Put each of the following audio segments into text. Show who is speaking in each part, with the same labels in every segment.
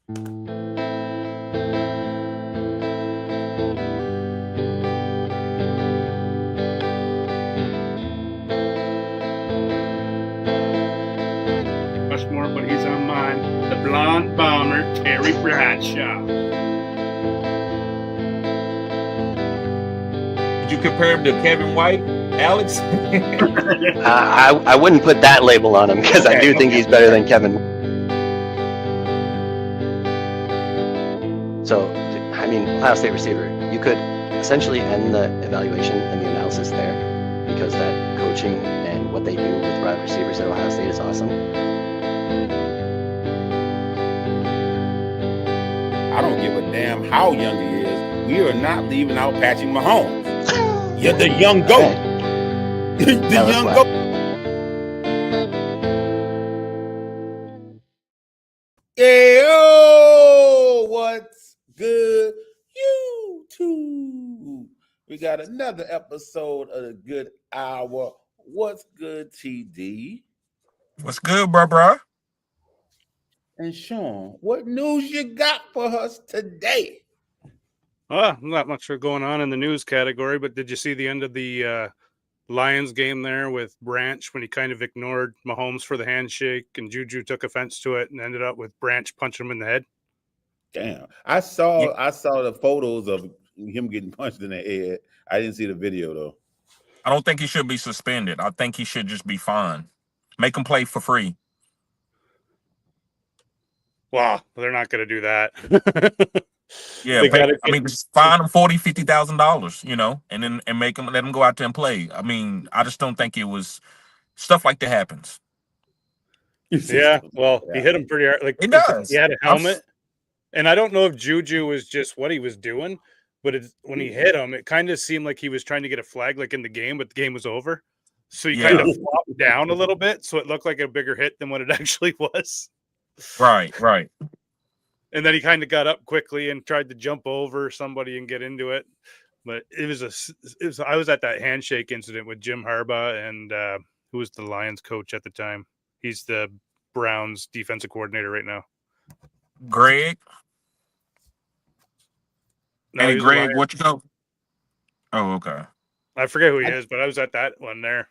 Speaker 1: More, but he's on mine. The blonde bomber, Terry Bradshaw.
Speaker 2: Did you compare him to Kevin White, Alex?
Speaker 3: I wouldn't put that label on him because I do think he's better than Kevin. So, I mean, Ohio State receiver, you could essentially end the evaluation and the analysis there because that coaching and what they do with wide receivers at Ohio State is awesome.
Speaker 4: I don't give a damn how young he is. We are not leaving out Patrick Mahomes. You're the young goat. The young goat. Hey, what's good, YouTube? We got another episode of the Good Hour. What's good, TD?
Speaker 5: What's good, bro?
Speaker 4: And Sean, what news you got for us today?
Speaker 1: Not much going on in the news category, but did you see the end of the Lions game there with Branch when he kind of ignored Mahomes for the handshake and Juju took offense to it and ended up with Branch punching him in the head?
Speaker 4: Damn. I saw the photos of him getting punched in the head. I didn't see the video though.
Speaker 5: I don't think he should be suspended. I think he should just be fined. Make him play for free.
Speaker 1: Wow, they're not going to do that.
Speaker 5: Yeah, I mean, just fine them $40,000-$50,000, you know, and then let him go out there and play. I mean, I just don't think it was stuff like that happens.
Speaker 1: Yeah, well, he hit him pretty hard. Like
Speaker 5: it does.
Speaker 1: He had a helmet, and I don't know if Juju was just what he was doing, but when he hit him, it kind of seemed like he was trying to get a flag, like in the game, but the game was over. So he kind of flopped down a little bit, so it looked like a bigger hit than what it actually was.
Speaker 5: Right.
Speaker 1: And then he kind of got up quickly and tried to jump over somebody and get into it. But I was at that handshake incident with Jim Harbaugh and who was the Lions coach at the time. He's the Browns defensive coordinator right now.
Speaker 5: Greg. Hey, Greg, what you know? Oh, okay.
Speaker 1: I forget who he is, but I was at that one there.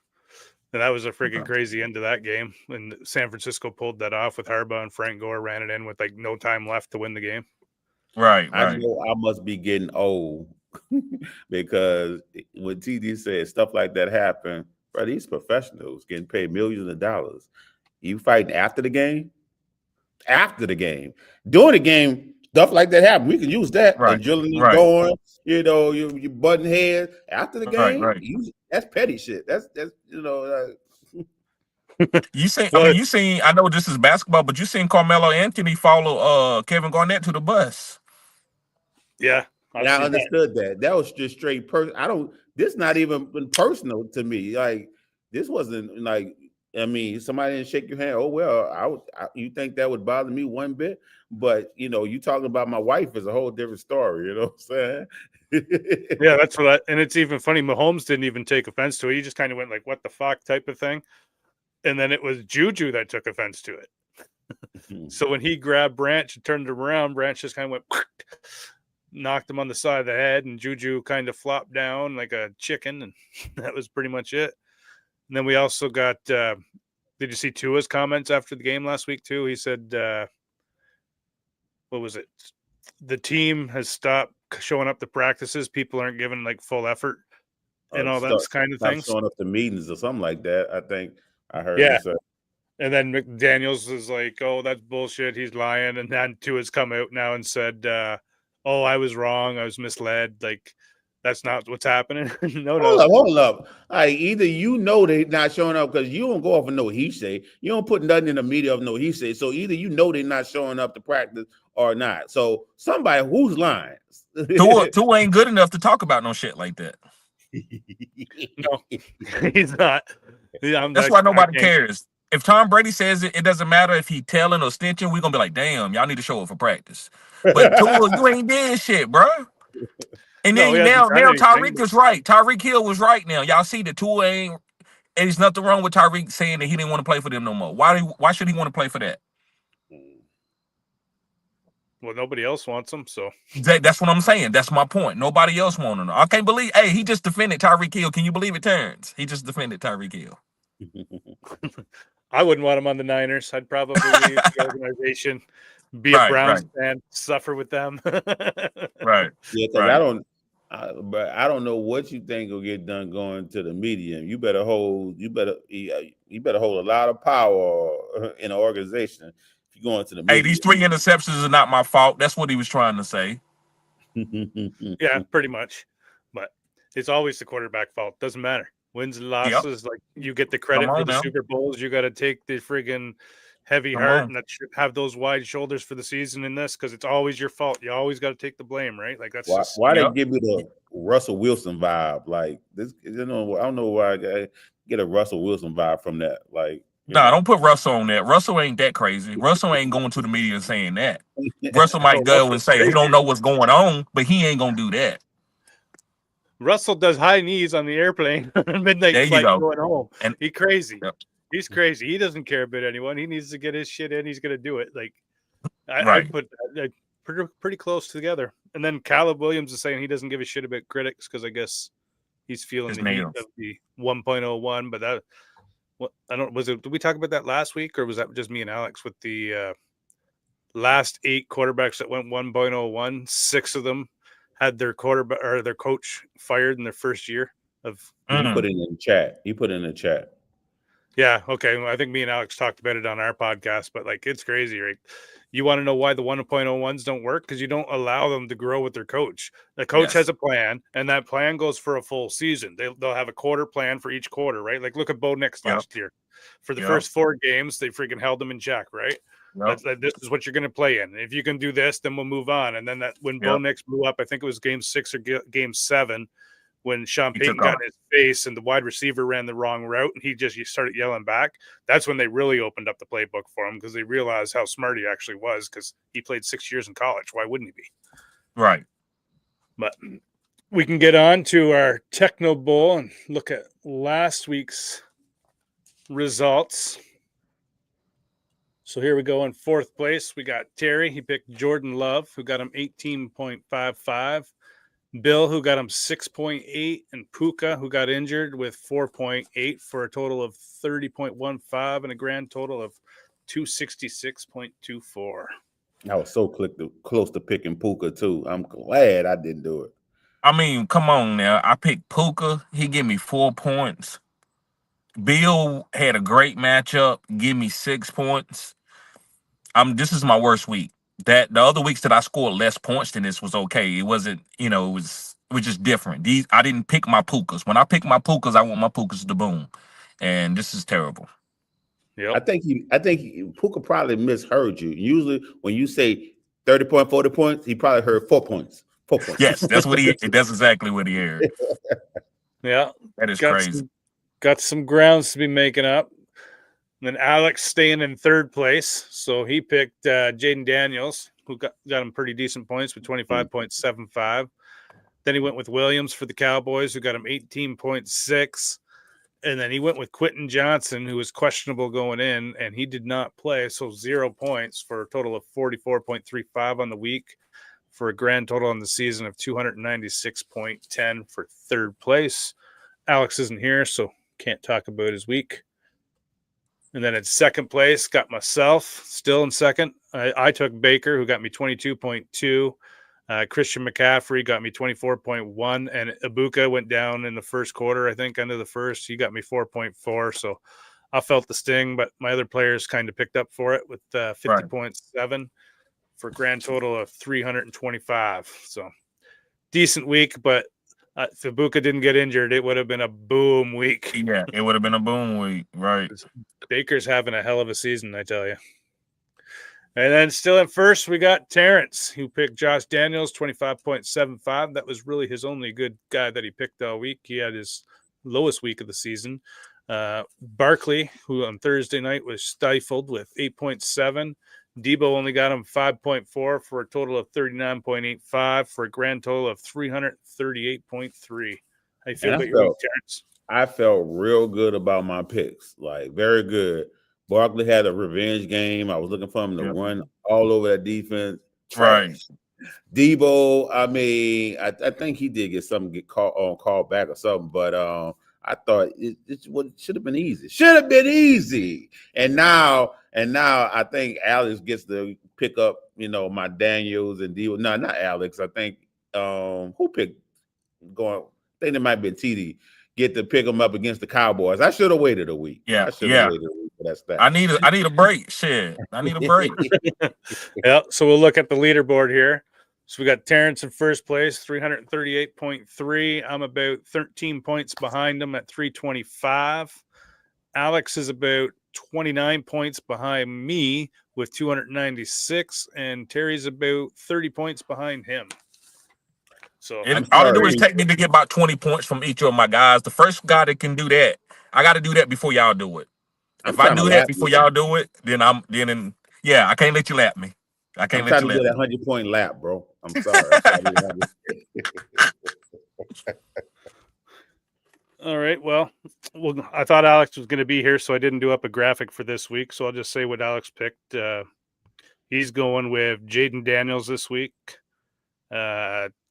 Speaker 1: And that was a freaking crazy end to that game. And San Francisco pulled that off with Harbaugh and Frank Gore ran it in with like no time left to win the game.
Speaker 5: Right.
Speaker 4: I know I must be getting old because when TD said stuff like that happen, bro, these professionals getting paid millions of dollars. You fighting after the game? After the game. During the game, stuff like that happen. We can use that.
Speaker 5: Right.
Speaker 4: Adrenaline going, you know, you butting heads. After the game, that's petty shit. That's you know.
Speaker 5: You seen. I know this is basketball, but you seen Carmelo Anthony follow Kevin Garnett to the bus.
Speaker 1: Yeah,
Speaker 4: I understood that. That was just straight personal. This not even been personal to me. Like this wasn't like. I mean, somebody didn't shake your hand. Oh well, you think that would bother me one bit? But you know, you talking about my wife is a whole different story. You know what I'm saying?
Speaker 1: Yeah, that's what. And it's even funny. Mahomes didn't even take offense to it. He just kind of went like, "What the fuck?" type of thing. And then it was Juju that took offense to it. So when he grabbed Branch and turned him around, Branch just kind of went, knocked him on the side of the head, and Juju kind of flopped down like a chicken, and that was pretty much it. And then we also got, did you see Tua's comments after the game last week too? He said, what was it? The team has stopped showing up to practices. People aren't giving like full effort and all that kind of things.
Speaker 4: Showing up to meetings or something like that. I think I heard.
Speaker 1: Yeah. And then McDaniels is like, oh, that's bullshit. He's lying. And then Tua's come out now and said, oh, I was wrong. I was misled. Like, that's not what's happening. No.
Speaker 4: Hold up. Either you know they're not showing up because you don't go off and know what he say. You don't put nothing in the media of no he say. So either you know they're not showing up to practice or not. So somebody who's lying.
Speaker 5: Tua ain't good enough to talk about no shit like that.
Speaker 1: No, he's not.
Speaker 5: That's why nobody cares. If Tom Brady says it doesn't matter if he telling or snitching, we're gonna be like, damn, y'all need to show up for practice. But Tua, you ain't did shit, bro. And then now Tyreek is right. Tyreek Hill was right now. Y'all see that Tua ain't, and there's nothing wrong with Tyreek saying that he didn't want to play for them no more. Why should he want to play for that?
Speaker 1: Well, nobody else wants him, so
Speaker 5: That's what I'm saying. That's my point. Nobody else wanted him. I can't believe. Hey, he just defended Tyreek Hill. Can you believe it, Terrence? He just defended Tyreek Hill.
Speaker 1: I wouldn't want him on the Niners. I'd probably leave the organization, be a Browns fan, suffer with them.
Speaker 5: Right.
Speaker 4: Yeah, because but I don't know what you think will get done going to the media. You better hold a lot of power in an organization if you're going to the media.
Speaker 5: Hey, these 3 interceptions are not my fault. That's what he was trying to say.
Speaker 1: Yeah, pretty much. But it's always the quarterback fault. Doesn't matter. Wins and losses, like you get the credit for the Super Bowls. You got to take the friggin' heavy heart and that should have those wide shoulders for the season in this because it's always your fault. You always got to take the blame, right? Like that's
Speaker 4: why they give me the Russell Wilson vibe. Like this, I don't know why I get a Russell Wilson vibe from that. Like,
Speaker 5: don't put Russell on that. Russell ain't that crazy. Russell ain't going to the media and saying that. Russell might go and say he don't know what's going on, but he ain't gonna do that.
Speaker 1: Russell does high knees on the airplane midnight flight going home. And he's crazy. Yep. He's crazy. He doesn't care about anyone. He needs to get his shit in. He's going to do it. Like I put that pretty close together. And then Caleb Williams is saying he doesn't give a shit about critics because I guess he's feeling the heat of the 1.01. But did we talk about that last week or was that just me and Alex with the last 8 quarterbacks that went 1.01? 6 of them had their quarterback or their coach fired in their first year of.
Speaker 4: He put it in the chat.
Speaker 1: Yeah. Okay. Well, I think me and Alex talked about it on our podcast, but like, it's crazy, right? You want to know why the 1.01s don't work? Because you don't allow them to grow with their coach. The coach has a plan and that plan goes for a full season. They'll have a quarter plan for each quarter, right? Like look at Bo Nix last year for the first 4 games, they freaking held them in check, right? This is what you're going to play in. If you can do this, then we'll move on. And then when Bo Nix blew up, I think it was game 6 or game 7, when Sean Payton got in his face and the wide receiver ran the wrong route and he started yelling back. That's when they really opened up the playbook for him because they realized how smart he actually was because he played 6 years in college. Why wouldn't he be?
Speaker 5: Right.
Speaker 1: But we can get on to our TechoBowl and look at last week's results. So here we go in 4th place. We got Terry. He picked Jordan Love, who got him 18.55. Bill, who got him 6.8. And Puka, who got injured with 4.8 for a total of 30.15 and a grand total of 266.24.
Speaker 4: I was so close to picking Puka, too. I'm glad I didn't do it.
Speaker 5: I mean, come on now. I picked Puka. He gave me 4 points. Bill had a great matchup. Give me 6 points. This is my worst week. That the other weeks that I scored less points than this was okay. It wasn't, it was just different. I didn't pick my Pukas. When I pick my Pukas, I want my Pukas to boom. And this is terrible.
Speaker 1: Yeah.
Speaker 4: I think Puka probably misheard you. Usually when you say 30 points, 40 points, he probably heard 4 points. 4 points.
Speaker 5: Yes, that's exactly what he heard.
Speaker 1: Yeah.
Speaker 5: That is crazy.
Speaker 1: Got some grounds to be making up. And then Alex staying in 3rd place. So he picked Jaden Daniels, who got him pretty decent points with 25.75. Then he went with Williams for the Cowboys, who got him 18.6. And then he went with Quentin Johnson, who was questionable going in, and he did not play. So 0 points for a total of 44.35 on the week for a grand total on the season of 296.10 for 3rd place. Alex isn't here, so can't talk about his week. And then in 2nd place, got myself still in 2nd. I took Baker, who got me 22.2. Christian McCaffrey got me 24.1. And Ibuka went down in the 1st quarter, I think, end of the 1st. He got me 4.4. So I felt the sting, but my other players kind of picked up for it with 50.7 for a grand total of 325. So decent week, but if Ibuka didn't get injured, it would have been a boom week.
Speaker 5: Yeah, it would have been a boom week, right?
Speaker 1: Baker's having a hell of a season, I tell you. And then still in 1st, we got Terrence, who picked Josh Daniels, 25.75. That was really his only good guy that he picked all week. He had his lowest week of the season. Barkley, who on Thursday night was stifled with 8.7. Debo only got him 5.4 for a total of 39.85 for a grand total of 338.3. How you feel about your week, Terrence?
Speaker 4: I felt real good about my picks, like very good. Barkley had a revenge game. I was looking for him to run all over that defense.
Speaker 5: Right.
Speaker 4: Debo, I mean, I think he did get called back or something, but I thought it should have been easy. Should have been easy. And now I think Alex gets to pick up, my Daniels and Debo. No, not Alex. I think who picked going? I think it might be TD. Get to pick them up against the Cowboys. I should have waited a week.
Speaker 5: Yeah,
Speaker 4: I should have waited a week for that stat.
Speaker 5: I need a break. Shit, I need a break.
Speaker 1: Yeah. So we'll look at the leaderboard here. So we got Terrence in first place, 338.3. I'm about 13 points behind him at 325. Alex is about 29 points behind me with 296, and Terry's about 30 points behind him. So
Speaker 5: all I do is take me to get about 20 points from each of my guys. The first guy that can do that, I got to do that before y'all do it. If I do that before y'all do it, then I can't let you lap me. I can't let you lap me.
Speaker 4: I'm trying to get a 100-point lap, bro. I'm sorry.
Speaker 1: All right. Well, I thought Alex was going to be here, so I didn't do up a graphic for this week. So I'll just say what Alex picked. He's going with Jaden Daniels this week.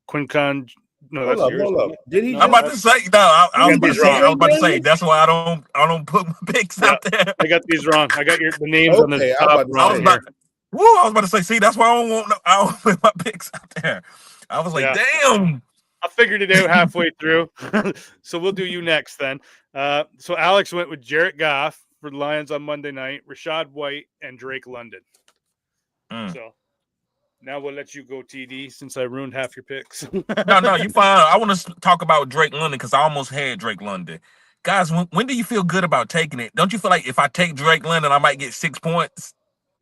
Speaker 1: Quincon. No, that's yours.
Speaker 4: Hold up. Did he?
Speaker 5: I'm about to say no. I was about to say that's why I don't put my picks out there.
Speaker 1: I got these wrong. I got the names on the top.
Speaker 5: I was about to say. See, that's why I don't put my picks out there. I was like, damn.
Speaker 1: I figured it out halfway through. So we'll do you next then. So Alex went with Jarrett Goff for the Lions on Monday night, Rashad White, and Drake London. So now we'll let you go, TD, since I ruined half your picks.
Speaker 5: No, you fine. I want to talk about Drake London because I almost had Drake London. Guys, when do you feel good about taking it? Don't you feel like if I take Drake London, I might get 6 points?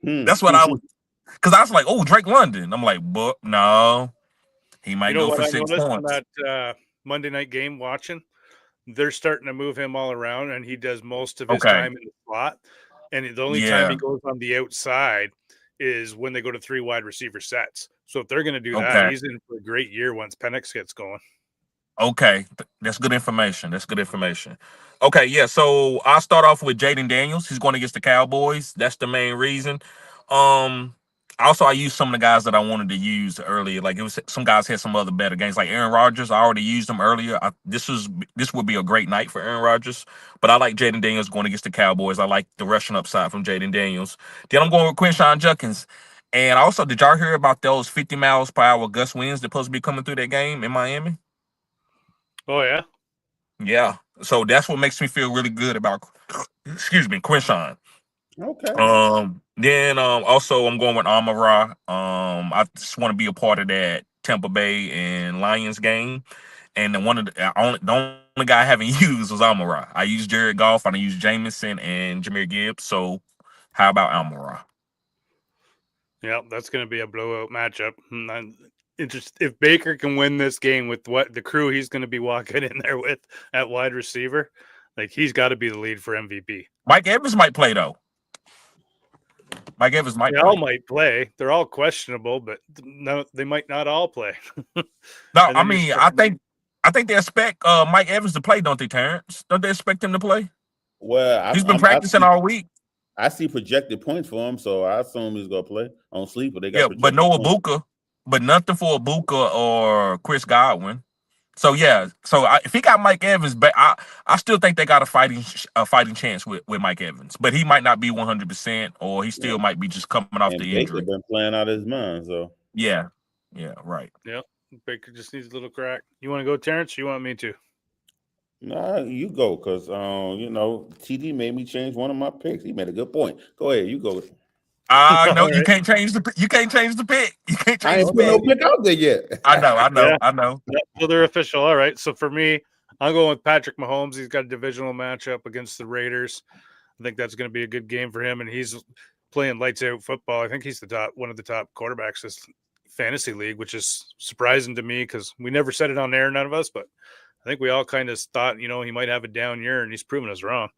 Speaker 5: That's what I was. Because I was like, oh, Drake London. I'm like, but no. He might go for 6 points.
Speaker 1: On that Monday night game watching, they're starting to move him all around, and he does most of his time in the slot. And the only time he goes on the outside is when they go to 3 wide receiver sets. So if they're going to do that, he's in for a great year once Penix gets going. Okay,
Speaker 5: that's good information. Okay, yeah. So I'll start off with Jaden Daniels. He's going against the Cowboys. That's the main reason. Also, I used some of the guys that I wanted to use earlier. Like it was some guys had some other better games, like Aaron Rodgers. I already used him earlier. This would be a great night for Aaron Rodgers. But I like Jaden Daniels going against the Cowboys. I like the rushing upside from Jaden Daniels. Then I'm going with Quinshawn Judkins. And also, did y'all hear about those 50 miles per hour gust winds that supposed to be coming through that game in Miami?
Speaker 1: Oh yeah,
Speaker 5: yeah. So that's what makes me feel really good about. Quinshawn.
Speaker 4: Okay.
Speaker 5: Then also I'm going with Amon-Ra. I just want to be a part of that Tampa Bay and Lions game. And then the only guy I haven't used was Amon-Ra. I used Jared Goff, I used Jameson and Jahmyr Gibbs. So how about Amon-Ra?
Speaker 1: Yeah, that's going to be a blowout matchup. If Baker can win this game with what the crew he's going to be walking in there with at wide receiver, like he's got to be the lead for MVP.
Speaker 5: Mike Evans might play though. Mike Evans might.
Speaker 1: They all might play. They're all questionable, but no, they might not all play.
Speaker 5: No, I mean, I think they expect Mike Evans to play, don't they, Terrence? Don't they expect him to play?
Speaker 4: Well,
Speaker 5: he's been practicing all week.
Speaker 4: I see projected points for him, so I assume he's gonna play on sleeper. They got
Speaker 5: but no Ibuka, but nothing for Ibuka or Chris Godwin. So yeah, if he got Mike Evans, but I still think they got a fighting chance with Mike Evans, but he might not be 100%, or he still might be just coming off the injury.
Speaker 4: Baker been playing out of his mind, so
Speaker 5: yeah, right.
Speaker 1: Yeah, Baker just needs a little crack. You want to go, Terrence? Or you want me to?
Speaker 4: Nah, you go, because TD made me change one of my picks. He made a good point. Go ahead, you go.
Speaker 5: No, you can't change the pick. You can't change the pick.
Speaker 4: I ain't put no pick out there yet.
Speaker 5: I know.
Speaker 1: Yeah, so they're official. All right. So for me, I'm going with Patrick Mahomes. He's got a divisional matchup against the Raiders. I think that's going to be a good game for him, and he's playing lights out football. I think he's one of the top quarterbacks this fantasy league, which is surprising to me because we never said it on air, none of us, but I think we all kind of thought, he might have a down year, and he's proven us wrong.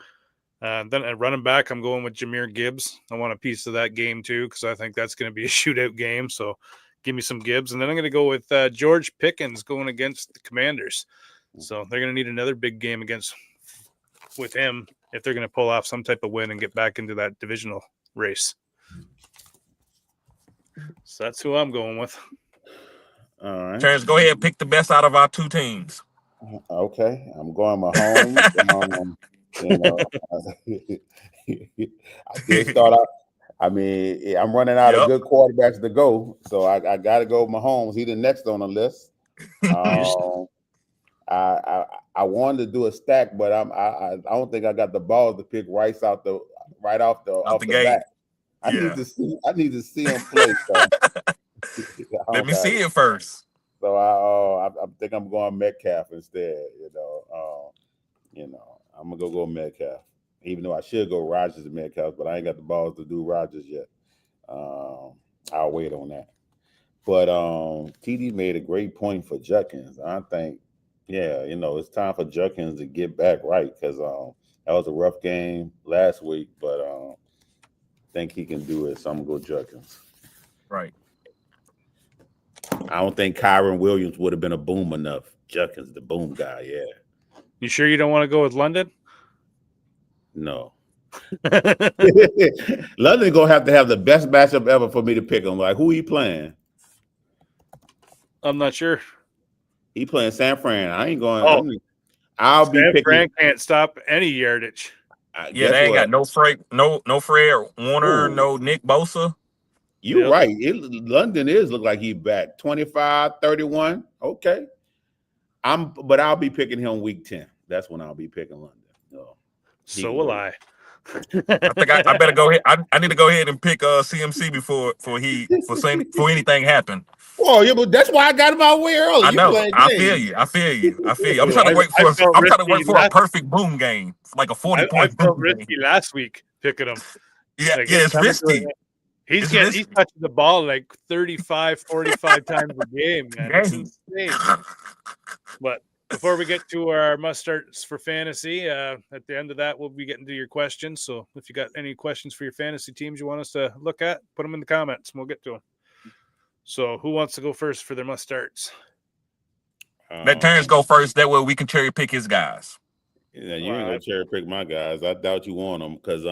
Speaker 1: Then at running back, I'm going with Jahmyr Gibbs. I want a piece of that game too because I think that's going to be a shootout game. So give me some Gibbs. And then I'm going to go with George Pickens going against the Commanders. So they're going to need another big game with him if they're going to pull off some type of win and get back into that divisional race. So that's who I'm going with.
Speaker 4: All right.
Speaker 5: Terrence, go ahead and pick the best out of our two teams.
Speaker 4: Okay, I'm going Mahomes. You know, I did start out. I mean, I'm running out of good quarterbacks to go, so I got to go Mahomes. He's the next on the list. I wanted to do a stack, but I don't think I got the balls to pick Rice off the bat. I need to see him play. So.
Speaker 5: Let me see it first.
Speaker 4: So I think I'm going Metcalf instead. I'm gonna go Metcalf, even though I should go Rodgers and Metcalf, but I ain't got the balls to do Rodgers yet. I'll wait on that. But TD made a great point for Judkins. I think, it's time for Judkins to get back right, because that was a rough game last week, but I think he can do it. So I'm gonna go Judkins.
Speaker 5: Right.
Speaker 4: I don't think Kyron Williams would have been a boom enough. Judkins, the boom guy, yeah.
Speaker 1: You sure you don't want to go with London?
Speaker 4: No. London gonna have to have the best matchup ever for me to pick him. Like, who he playing?
Speaker 1: I'm not sure.
Speaker 4: He playing San Fran. I ain't going.
Speaker 1: I'll be picking. San Fran can't stop any yardage.
Speaker 5: They ain't got no Fred Warner, no Nick Bosa.
Speaker 4: You're right. London look like he's back. 25, 31. Okay. But I'll be picking him week 10. That's when I'll be picking London.
Speaker 1: So will I.
Speaker 5: I think I better go ahead. I need to go ahead and pick CMC before anything happen.
Speaker 4: Well, yeah, but that's why I got him out way early.
Speaker 5: I know. I feel you. I'm trying to wait for a perfect boom game, like a 40-point boom
Speaker 1: risky game. Last week picking him.
Speaker 5: It's risky.
Speaker 1: He's touching the ball like 35, 45 times a game, man. It's insane. But before we get to our must-starts for fantasy, at the end of that, we'll be getting to your questions. So if you got any questions for your fantasy teams you want us to look at, put them in the comments, and we'll get to them. So who wants to go first for their must-starts?
Speaker 5: Let Terrence go first. That way we can cherry-pick his guys.
Speaker 4: Yeah, you ain't gonna cherry pick my guys. I doubt you want them, because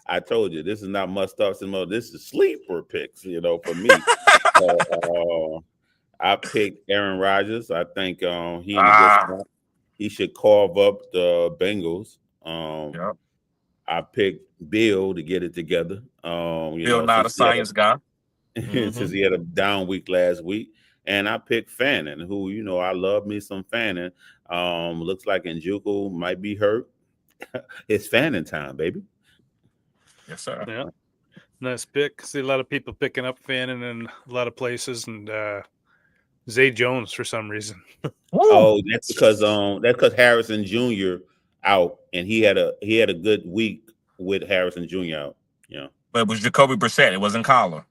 Speaker 4: I told you this is not must starts anymore. This is sleeper picks, for me. So, I picked Aaron Rodgers. I think he should carve up the Bengals. I picked Bill to get it together.
Speaker 5: Bill, not a science guy,
Speaker 4: since he had a down week last week. And I picked Fannin, who, I love me some Fannin. Looks like Njoku might be hurt. It's Fannin time, baby.
Speaker 5: Yes, sir.
Speaker 1: Yeah. Nice pick. See a lot of people picking up Fannin in a lot of places, and Zay Jones for some reason.
Speaker 4: That's because Harrison Jr. out, and he had a good week with Harrison Jr. out. Yeah.
Speaker 5: But it was Jacoby Brissett. It wasn't Collar.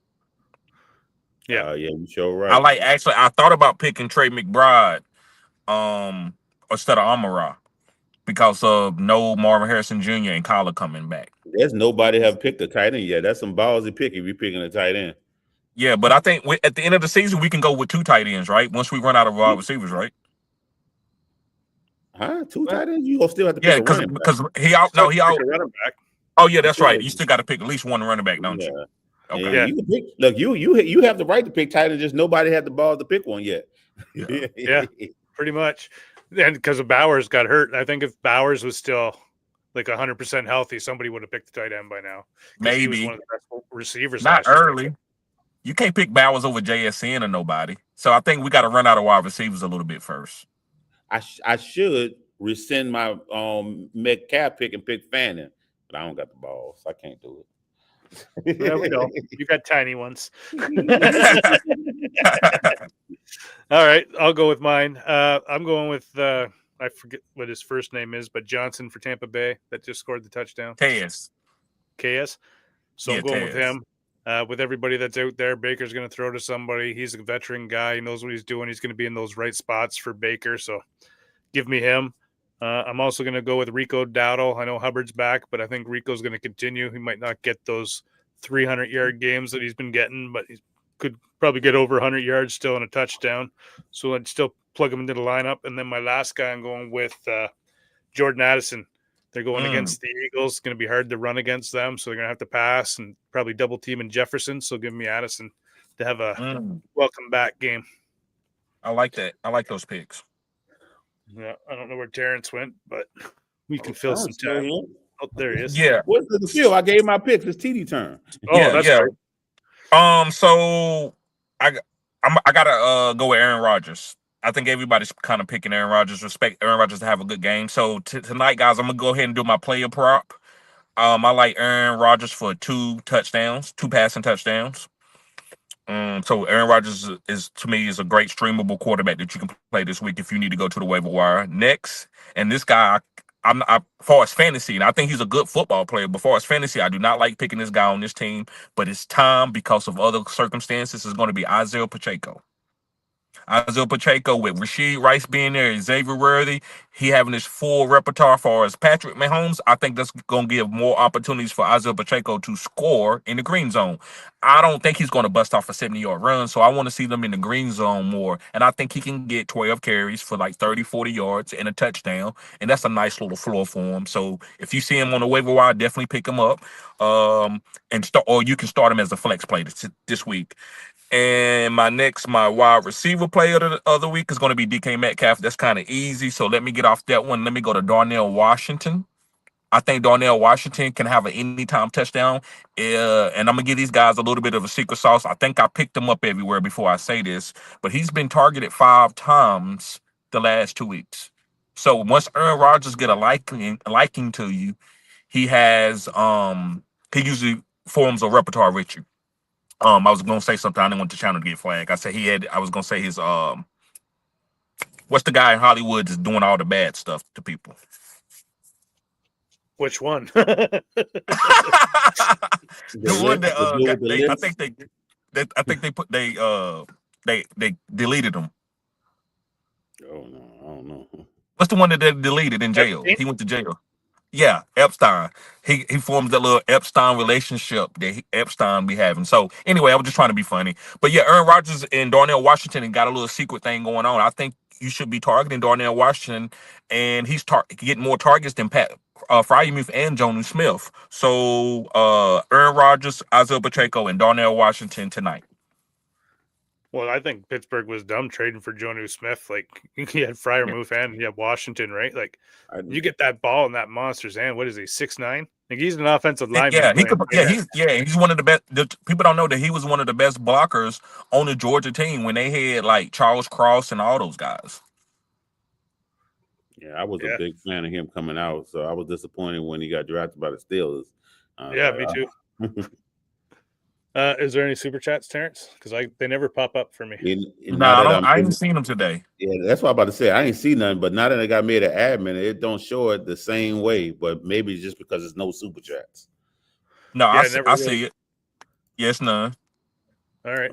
Speaker 1: Yeah.
Speaker 4: You sure right.
Speaker 5: I thought about picking Trey McBride instead of Amon-Ra because of no Marvin Harrison Jr. and Collar coming back.
Speaker 4: There's nobody have picked a tight end yet. That's some ballsy pick if you're picking a tight end.
Speaker 5: Yeah, but I think at the end of the season, we can go with 2 tight ends, right? Once we run out of wide receivers, right?
Speaker 4: Huh? 2 tight ends? You gonna still have to pick a running back.
Speaker 5: Because he out
Speaker 1: running back.
Speaker 5: Oh, yeah, that's right. You still got to pick at least one running back, don't you?
Speaker 4: Okay. Yeah. You have the right to pick tight end, just nobody had the balls to pick one yet.
Speaker 1: Yeah, pretty much. And because of Bowers got hurt, I think if Bowers was still like 100% healthy, somebody would have picked the tight end by now.
Speaker 5: Maybe.
Speaker 1: He was one of the best receivers.
Speaker 5: Not early. You can't pick Bowers over JSN or nobody. So I think we got to run out of wide receivers a little bit first.
Speaker 4: I should rescind my Metcalf pick and pick Fannin, but I don't got the balls. I can't do it.
Speaker 1: There we go. You got tiny ones. All right, I'll go with mine. I'm going with I forget what his first name is, but Johnson for Tampa Bay that just scored the touchdown.
Speaker 5: KS.
Speaker 1: So I'm going with him. With everybody that's out there, Baker's going to throw to somebody. He's a veteran guy. He knows what he's doing. He's going to be in those right spots for Baker. So give me him. I'm also going to go with Rico Dowdle. I know Hubbard's back, but I think Rico's going to continue. He might not get those 300-yard games that he's been getting, but he could probably get over 100 yards still in a touchdown. So I'd still plug him into the lineup. And then my last guy, I'm going with Jordan Addison. They're going against the Eagles. It's going to be hard to run against them, so they're going to have to pass and probably double team in Jefferson. So give me Addison to have a welcome back game.
Speaker 5: I like that. I like those picks.
Speaker 1: Yeah, I don't know where Terrence went, but we can fill some time. Oh, there he is.
Speaker 5: Yeah.
Speaker 4: What's the field? I gave my picks. It's TD turn.
Speaker 5: Oh, that's right. So I gotta go with Aaron Rodgers. I think everybody's kind of picking Aaron Rodgers. Respect Aaron Rodgers to have a good game. So tonight, guys, I'm gonna go ahead and do my player prop. I like Aaron Rodgers for 2 passing touchdowns. So Aaron Rodgers is to me is a great streamable quarterback that you can play this week if you need to go to the waiver wire. Next, and this guy, as far as fantasy, and I think he's a good football player. But as far as fantasy, I do not like picking this guy on this team. But it's time because of other circumstances. Is going to be Isaiah Pacheco. Isaiah Pacheco with Rashid Rice being there, Xavier Worthy, he having his full repertoire as far as Patrick Mahomes. I think that's going to give more opportunities for Isaiah Pacheco to score in the green zone. I don't think he's going to bust off a 70-yard run, so I want to see them in the green zone more. And I think he can get 12 carries for like 30, 40 yards and a touchdown, and that's a nice little floor for him. So if you see him on the waiver wire, definitely pick him up, or you can start him as a flex play this week. And my wide receiver player of the other week is going to be DK Metcalf. That's kind of easy. So let me get off that one. Let me go to Darnell Washington. I think Darnell Washington can have an anytime touchdown. And I'm going to give these guys a little bit of a secret sauce. I think I picked him up everywhere before I say this, but he's been targeted 5 times the last 2 weeks. So once Aaron Rodgers get a liking to you, he has he usually forms a repertoire with you. I was gonna say something. I didn't want the channel to get flagged. I was gonna say his what's the guy in Hollywood that's doing all the bad stuff to people?
Speaker 1: Which one?
Speaker 5: The one that I think they deleted him.
Speaker 4: Oh no, I don't know.
Speaker 5: What's the one that they deleted in jail? He went to jail. Yeah, Epstein. He forms that little Epstein relationship that Epstein be having. So anyway, I was just trying to be funny. But yeah, Aaron Rodgers and Darnell Washington got a little secret thing going on. I think you should be targeting Darnell Washington, and he's getting more targets than Freiermuth and Jonnu Smith. So Aaron Rodgers, Isaiah Pacheco, and Darnell Washington tonight.
Speaker 1: Well, I think Pittsburgh was dumb trading for Jonnu Smith. Like, he had Freiermuth and you have Washington, right? Like, you get that ball in that monster's hand. What is he, 6'9"? Like, he's an offensive lineman.
Speaker 5: He's one of the best. People don't know that he was one of the best blockers on the Georgia team when they had like Charles Cross and all those guys.
Speaker 4: Yeah, I was a big fan of him coming out, so I was disappointed when he got drafted by the Steelers.
Speaker 1: Me too. Is there any super chats, Terrence? Because they never pop up for me.
Speaker 5: I ain't seen them today.
Speaker 4: Yeah, that's what I'm about to say. I ain't seen none, but now that I got made an admin, it don't show it the same way. But maybe it's just because there's no super chats.
Speaker 5: No, I see it. Yes, none.
Speaker 1: All right.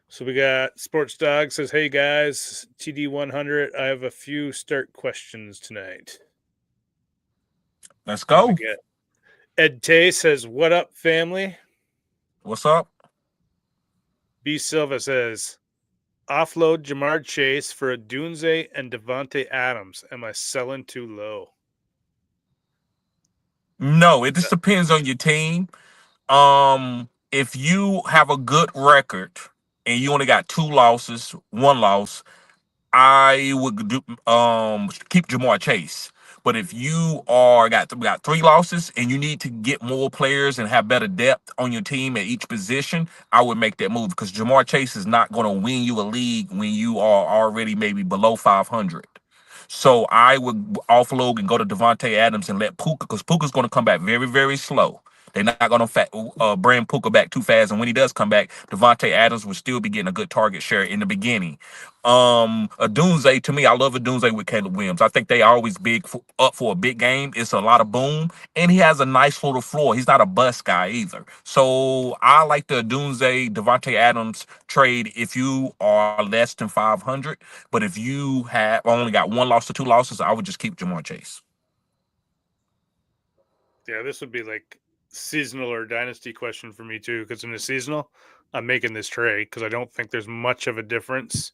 Speaker 1: So we got Sports Dog says, "Hey guys, TD100. I have a few start questions tonight."
Speaker 5: Let's go.
Speaker 1: Ed Tay says, "What up, family?"
Speaker 5: What's up?
Speaker 1: B Silva says, "Offload Jamar Chase for Odunze and Devontae Adams. Am I selling too low?"
Speaker 5: No, it just depends on your team. If you have a good record and you only got 2 losses, 1 loss, I would keep Jamar Chase. But if you got 3 losses and you need to get more players and have better depth on your team at each position, I would make that move because Jamar Chase is not going to win you a league when you are already maybe below 500. So I would offload and go to Devontae Adams and let Puka, because Puka's going to come back very, very slow. They're not going to bring Puka back too fast. And when he does come back, Devontae Adams will still be getting a good target share in the beginning. Odunze, to me, I love Odunze with Caleb Williams. I think they always up for a big game. It's a lot of boom. And he has a nice little floor. He's not a bust guy either. So I like the Odunze, Devontae Adams trade if you are less than 500. But if you have only got 1 loss or 2 losses, I would just keep Jamar Chase.
Speaker 1: Yeah, this would be like seasonal or dynasty question for me too, because in the seasonal I'm making this trade because I don't think there's much of a difference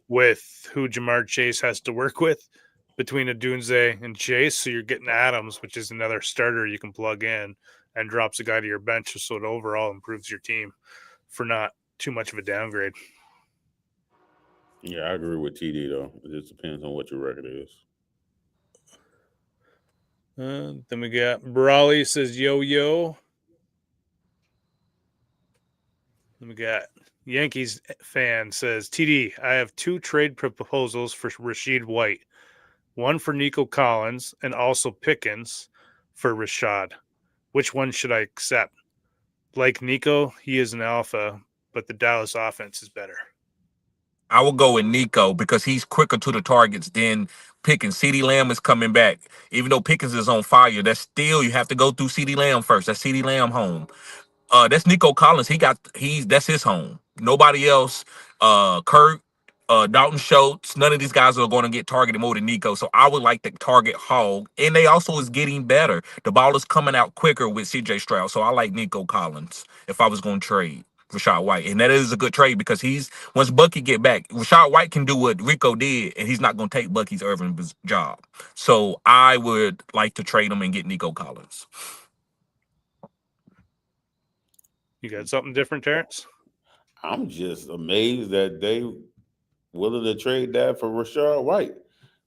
Speaker 1: with who Jamar Chase has to work with between Odunze and Chase. So you're getting Adams, which is another starter you can plug in, and drops a guy to your bench, so it overall improves your team for not too much of a downgrade.
Speaker 4: Yeah, I agree with TD though. It just depends on what your record is.
Speaker 1: Then we got Brawley says yo. Then we got Yankees fan says TD, I have 2 trade proposals for Rashid White. One for Nico Collins and also Pickens for Rashad. Which one should I accept? Like Nico, he is an alpha, but the Dallas offense is better.
Speaker 5: I will go with Nico because he's quicker to the targets than Pickens. CeeDee Lamb is coming back. Even though Pickens is on fire, that's still, you have to go through CeeDee Lamb first. That's CeeDee Lamb home. That's Nico Collins. That's his home. Nobody else. Kurt, Dalton Schultz, none of these guys are going to get targeted more than Nico. So I would like to target Hog. And they also is getting better. The ball is coming out quicker with CJ Stroud. So I like Nico Collins if I was going to trade Rashad White. And that is a good trade because once Bucky get back, Rashad White can do what Rico did, and he's not going to take Bucky's Irvin job. So I would like to trade him and get Nico Collins.
Speaker 1: You got something different, Terrence?
Speaker 4: I'm just amazed that they willing to trade that for Rashad White.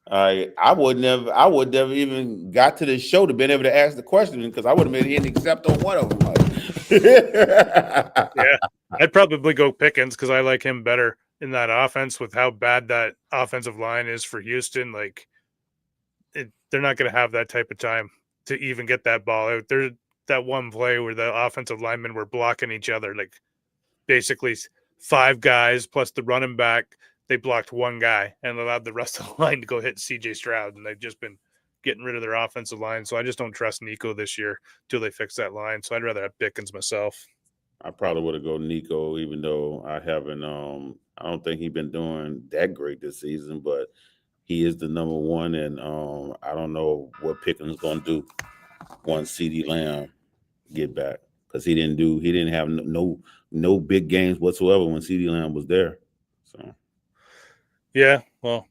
Speaker 4: I would never even got to this show to been able to ask the question because I would have been in except on one of them.
Speaker 1: Yeah, I'd probably go Pickens because I like him better in that offense with how bad that offensive line is for Houston. Like, they're not going to have that type of time to even get that ball out. There's that one play where the offensive linemen were blocking each other, like basically 5 guys plus the running back. They blocked one guy and allowed the rest of the line to go hit CJ Stroud, and they've just been getting rid of their offensive line. So I just don't trust Nico this year till they fix that line. So I'd rather have Pickens myself.
Speaker 4: I probably would have go Nico, even though I haven't. I don't think he's been doing that great this season, but he is the number one, and I don't know what Pickens is going to do once CeeDee Lamb get back because he didn't have no big games whatsoever when CeeDee Lamb was there. So.
Speaker 1: Yeah, well,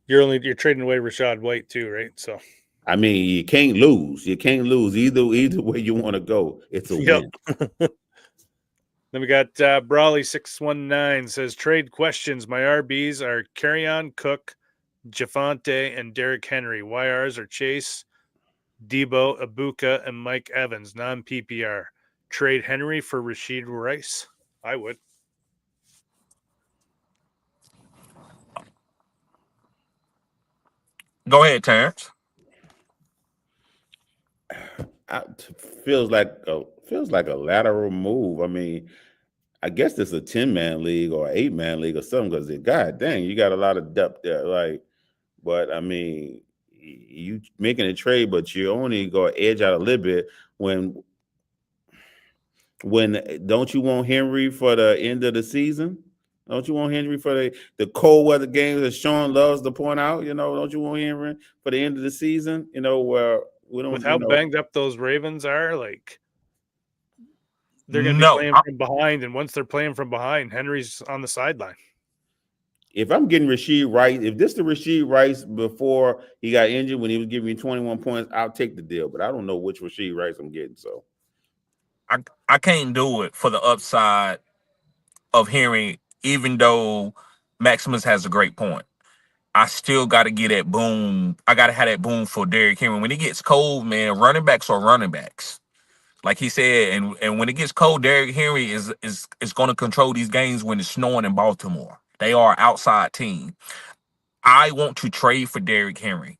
Speaker 1: you're trading away Rashad White too, right? So
Speaker 4: I mean, you can't lose. You can't lose either way you want to go. It's a win.
Speaker 1: Then we got Brawley619 says trade questions. My RBs are Kerryon, Cook, Javonte, and Derrick Henry. YRs are Chase, Debo, Ibuka, and Mike Evans, non-PPR. Trade Henry for Rashid Rice. I would.
Speaker 5: Go ahead, Terrence.
Speaker 4: Feels like a lateral move. I mean, I guess it's a 10-man league or 8-man league or something because God dang, you got a lot of depth there. Like, but I mean, you making a trade, but you only go edge out a little bit when don't you want Henry for the end of the season? Don't you want Henry for the cold weather games that Sean loves to point out? Don't you want Henry for the end of the season? Where we don't.
Speaker 1: With how banged up those Ravens are, like they're going to be playing from behind, and once they're playing from behind, Henry's on the sideline.
Speaker 4: If I'm getting Rashid Rice, if this is the Rashid Rice before he got injured when he was giving me 21 points, I'll take the deal. But I don't know which Rashid Rice I'm getting. So
Speaker 5: I can't do it for the upside of Henry. Even though Maximus has a great point, I still got to get that boom. I got to have that boom for Derrick Henry. When it gets cold, man, running backs are running backs. Like he said, and when it gets cold, Derrick Henry is going to control these games when it's snowing in Baltimore. They are an outside team. I want to trade for Derrick Henry.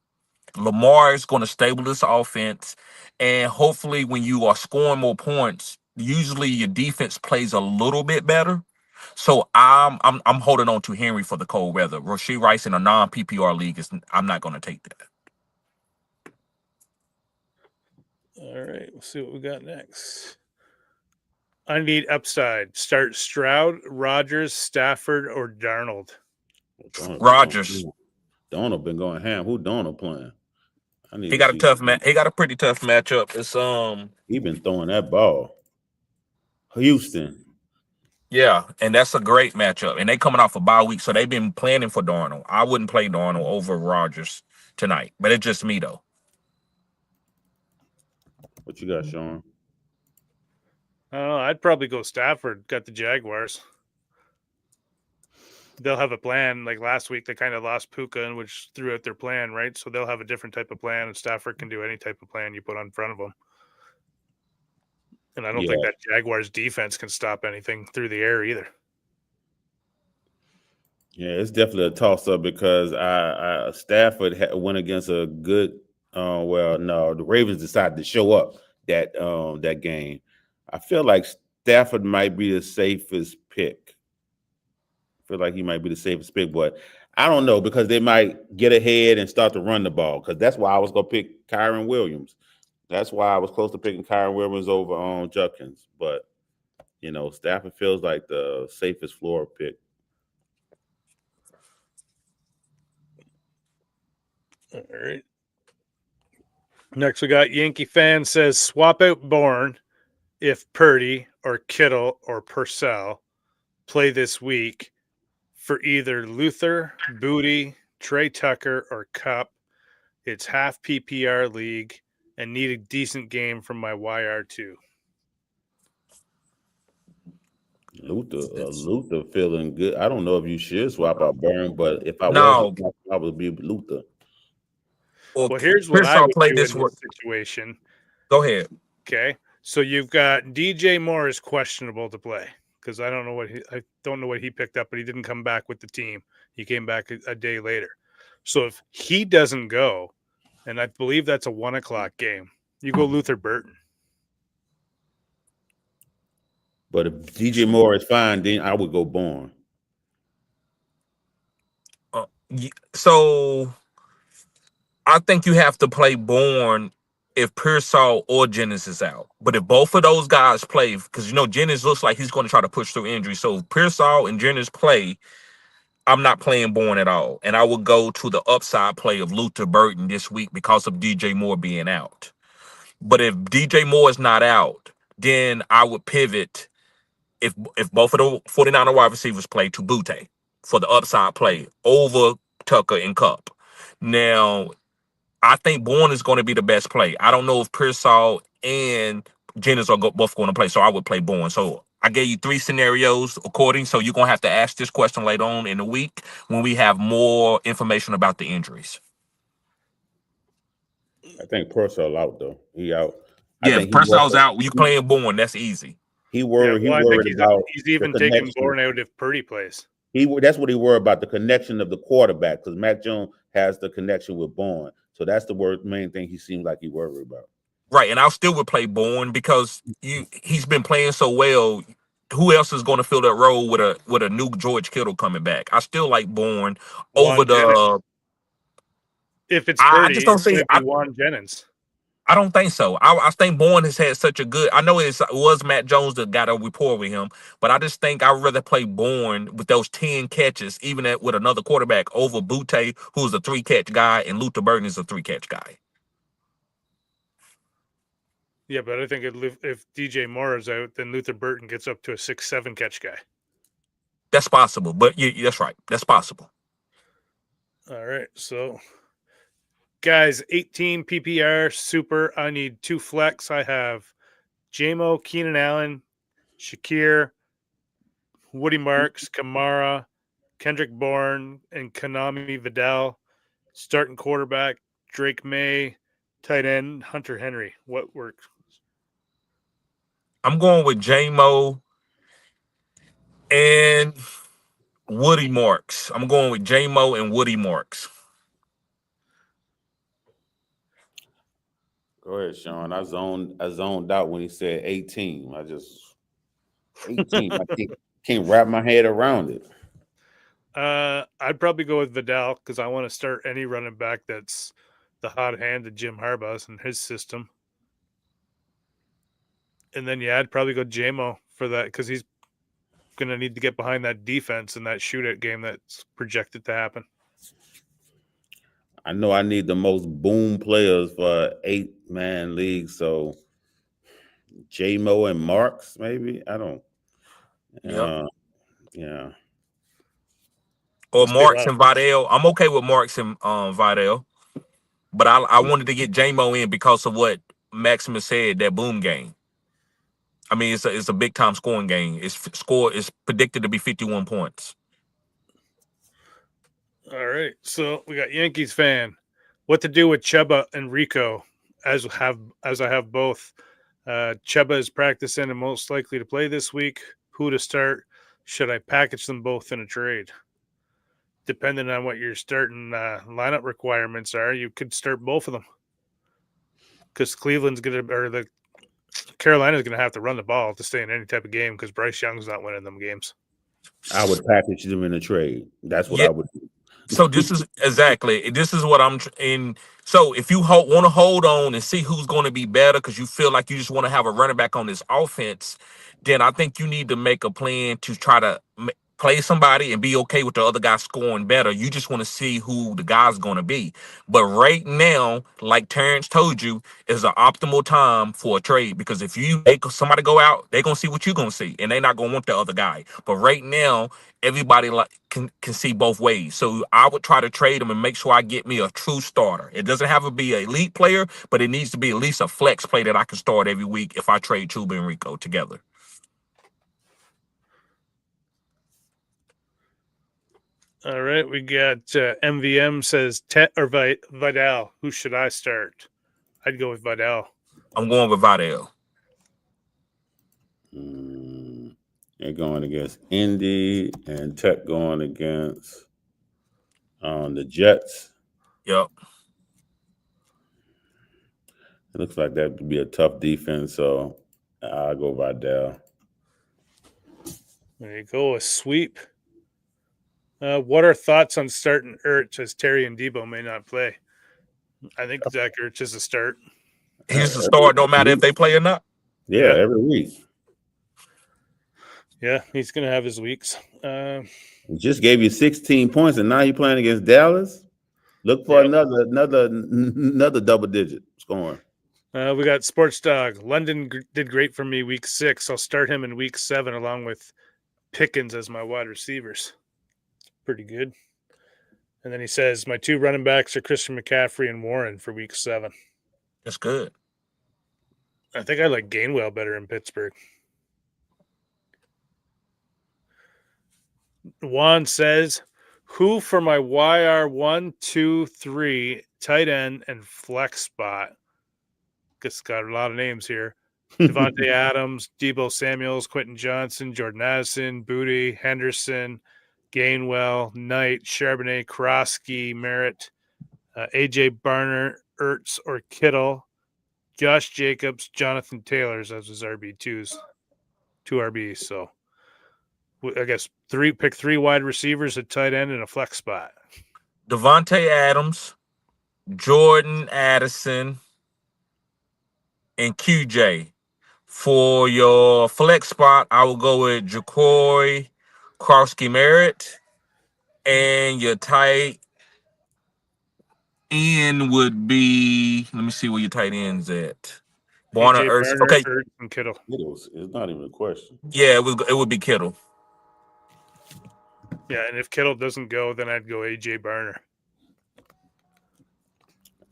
Speaker 5: Lamar is going to stabilize this offense, and hopefully when you are scoring more points, usually your defense plays a little bit better. So I'm holding on to Henry for the cold weather. Rashid Rice in a non-PPR league I'm not going to take that.
Speaker 1: All right, we'll see what we got next. I need upside. Start Stroud, Rodgers, Stafford, or Darnold.
Speaker 5: Rodgers.
Speaker 4: Darnold been going ham. Who Darnold playing?
Speaker 5: He got a pretty tough matchup. It's
Speaker 4: he been throwing that ball. Houston.
Speaker 5: Yeah, and that's a great matchup. And they coming off a bye week, so they've been planning for Darnold. I wouldn't play Darnold over Rodgers tonight, but it's just me though.
Speaker 4: What you got, Sean?
Speaker 1: I don't know. I'd probably go Stafford. Got the Jaguars. They'll have a plan. Like last week, they kind of lost Puka, which threw out their plan, right? So they'll have a different type of plan, and Stafford can do any type of plan you put in front of them. And I don't think that Jaguars defense can stop anything through the air either.
Speaker 4: Yeah, it's definitely a toss-up because Stafford went against a good. The Ravens decided to show up that game. I feel like Stafford might be the safest pick. I feel like he might be the safest pick, but I don't know because they might get ahead and start to run the ball. Because that's why I was gonna pick Kyron Williams. That's why I was close to picking Kyron Williams over on Judkins. But Stafford feels like the safest floor pick.
Speaker 1: All right. Next, we got Yankee fan says swap out Bourne if Purdy or Kittle or Purcell play this week for either Luther, Booty, Trey Tucker, or Cup. It's half PPR league and need a decent game from my YR2.
Speaker 4: Luther feeling good. I don't know if you should swap out Bourne, but if I
Speaker 5: No.
Speaker 4: was, I would be Luther.
Speaker 1: Well, here's what I would do in this situation.
Speaker 5: Go ahead.
Speaker 1: Okay, so you've got DJ Moore is questionable to play because I don't know what he picked up, but he didn't come back with the team. He came back a day later. So if he doesn't go, and I believe that's a 1:00 game, you go Luther Burton.
Speaker 4: But if DJ Moore is fine, then I would go Bourne.
Speaker 5: So I think you have to play Bourne if Pearsall or Jennings is out. But if both of those guys play, because Jennings looks like he's going to try to push through injury. So if Pearsall and Jennings play, I'm not playing Bourne at all. And I would go to the upside play of Luther Burton this week because of DJ Moore being out. But if DJ Moore is not out, then I would pivot if both of the 49er wide receivers play to Butte for the upside play over Tucker and Cup. Now, I think Bourne is going to be the best play. I don't know if Pearsall and Jennings are both going to play, so I would play Bourne. So I gave you 3 scenarios according, so you're going to have to ask this question later on in the week when we have more information about the injuries.
Speaker 4: I think Pearsall out, though. He out.
Speaker 5: Yeah, if Pearsall's out, you playing Bourne. That's easy.
Speaker 4: He worried about.
Speaker 1: He's even taking Bourne out if Purdy plays.
Speaker 4: That's what he worried about, the connection of the quarterback, because Mac Jones has the connection with Bourne. So that's the main thing he seems like he worried about.
Speaker 5: Right, and I still would play Bourne because he's been playing so well. Who else is going to fill that role with a new George Kittle coming back? I still like Bourne over the.
Speaker 1: If it's Purdy,
Speaker 5: I just don't see
Speaker 1: Juan Jennings.
Speaker 5: I don't think so. I think Bourne has had such a good. I know it was Matt Jones that got a rapport with him, but I just think I'd rather play Bourne with those 10 catches, even with another quarterback, over Butte, who's a 3-catch guy, and Luther Burton is a 3-catch guy.
Speaker 1: Yeah, but I think if DJ Moore is out, then Luther Burton gets up to a 6-7 catch guy.
Speaker 5: That's possible, but that's right. That's possible.
Speaker 1: All right, so. Guys, 18 PPR, super. I need 2 flex. I have J-Mo, Keenan Allen, Shakir, Woody Marks, Kamara, Kendrick Bourne, and Konami Vidal. Starting quarterback, Drake May. Tight end, Hunter Henry. What works?
Speaker 5: I'm going with J-Mo and Woody Marks. I'm going with J-Mo and Woody Marks.
Speaker 4: Go ahead, Sean. I zoned out when he said 18. 18. I can't wrap my head around it.
Speaker 1: I'd probably go with Vidal because I want to start any running back that's the hot hand of Jim Harbaugh's in his system. And then, I'd probably go J-Mo for that because he's going to need to get behind that defense in that shootout game that's projected to happen.
Speaker 4: I know I need the most boom players for 8-man league, so J-Mo and Marks, maybe. I don't. Yeah.
Speaker 5: Or Marks and Vidal. I'm okay with Marks and Vidal, but I wanted to get J-Mo in because of what Maximus said, that boom game. I mean, it's a big time scoring game. It's predicted to be 51 points.
Speaker 1: All right. So we got Yankees fan. What to do with Chuba and Rico? As I have both. Chuba is practicing and most likely to play this week. Who to start? Should I package them both in a trade? Depending on what your starting lineup requirements are, you could start both of them. Because Carolina's gonna have to run the ball to stay in any type of game because Bryce Young's not winning them games.
Speaker 4: I would package them in a trade. That's what I would do.
Speaker 5: So this is what I'm in. So if you want to hold on and see who's going to be better because you feel like you just want to have a running back on this offense, then I think you need to make a plan to try to play somebody and be okay with the other guy scoring better. You just want to see who the guy's going to be. But right now, like Terrence told you, is an optimal time for a trade because if somebody go out, they're going to see what you're going to see and they're not going to want the other guy. But right now, everybody can see both ways. So I would try to trade them and make sure I get me a true starter. It doesn't have to be an elite player, but it needs to be at least a flex play that I can start every week if I trade Chuba and Rico together.
Speaker 1: All right, we got MVM says Tet or Vidal. Who should I start? I'd go with Vidal.
Speaker 5: I'm going with Vidal.
Speaker 4: They're going against Indy and Tech going against the Jets.
Speaker 5: Yep.
Speaker 4: It looks like that would be a tough defense, so I'll go Vidal.
Speaker 1: There you go, a sweep. What are thoughts on starting Ertz as Terry and Debo may not play? I think Zach Ertz is a start.
Speaker 5: He's a start, no matter if they play or not.
Speaker 4: Yeah, every week.
Speaker 1: Yeah, he's going to have his weeks.
Speaker 4: He just gave you 16 points, and now you're playing against Dallas. Look for another double-digit scoring.
Speaker 1: We got Sports Dog. London did great for me week 6. I'll start him in week 7 along with Pickens as my wide receivers. Pretty good. And then he says, my 2 running backs are Christian McCaffrey and Warren for week 7.
Speaker 5: That's good.
Speaker 1: I think I like Gainwell better in Pittsburgh. Juan says, who for my YR 1, 2, 3 tight end and flex spot? Guess got a lot of names here. Devontae Adams, Debo Samuels, Quentin Johnson, Jordan Addison, Booty, Henderson, Gainwell, Knight, Charbonnet, Krosky, Merritt, AJ Barner, Ertz or Kittle, Josh Jacobs, Jonathan Taylor's as his RB2s, 2 RBs. So I guess pick 3 wide receivers, a tight end, and a flex spot.
Speaker 5: Devontae Adams, Jordan Addison, and QJ. For your flex spot, I will go with Jacoy, Krosky Merritt, and your tight end would be, let me see where your tight end's at.
Speaker 1: Barner,
Speaker 5: okay.
Speaker 1: Ertz, and Kittle.
Speaker 4: It's not even a question.
Speaker 5: Yeah, it would be Kittle.
Speaker 1: Yeah, and if Kittle doesn't go, then I'd go AJ Barner.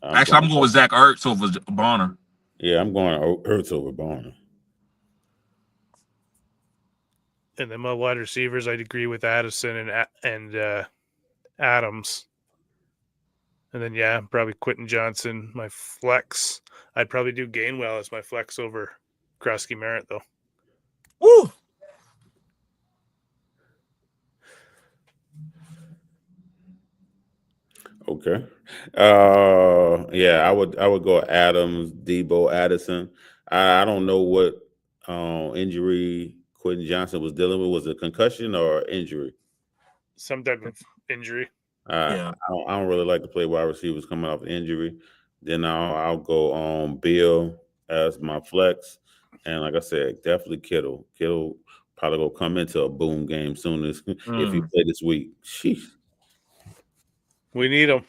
Speaker 5: I'm going with Zach Ertz over Barner.
Speaker 4: Yeah, I'm going Ertz over Barner.
Speaker 1: And then my wide receivers, I'd agree with Addison and Adams. And then, probably Quentin Johnson. My flex, I'd probably do Gainwell as my flex over Krosky Merritt, though.
Speaker 5: Woo!
Speaker 4: Okay. I would go Adams, Debo, Addison. I don't know what injury Quentin Johnson was dealing with. Was it concussion or injury?
Speaker 1: Some type of injury.
Speaker 4: I don't really like to play wide receivers coming off injury. Then I'll go on Bill as my flex, and like I said, definitely Kittle. Kittle probably gonna come into a boom game soon if he play this week. Sheesh.
Speaker 1: We need him.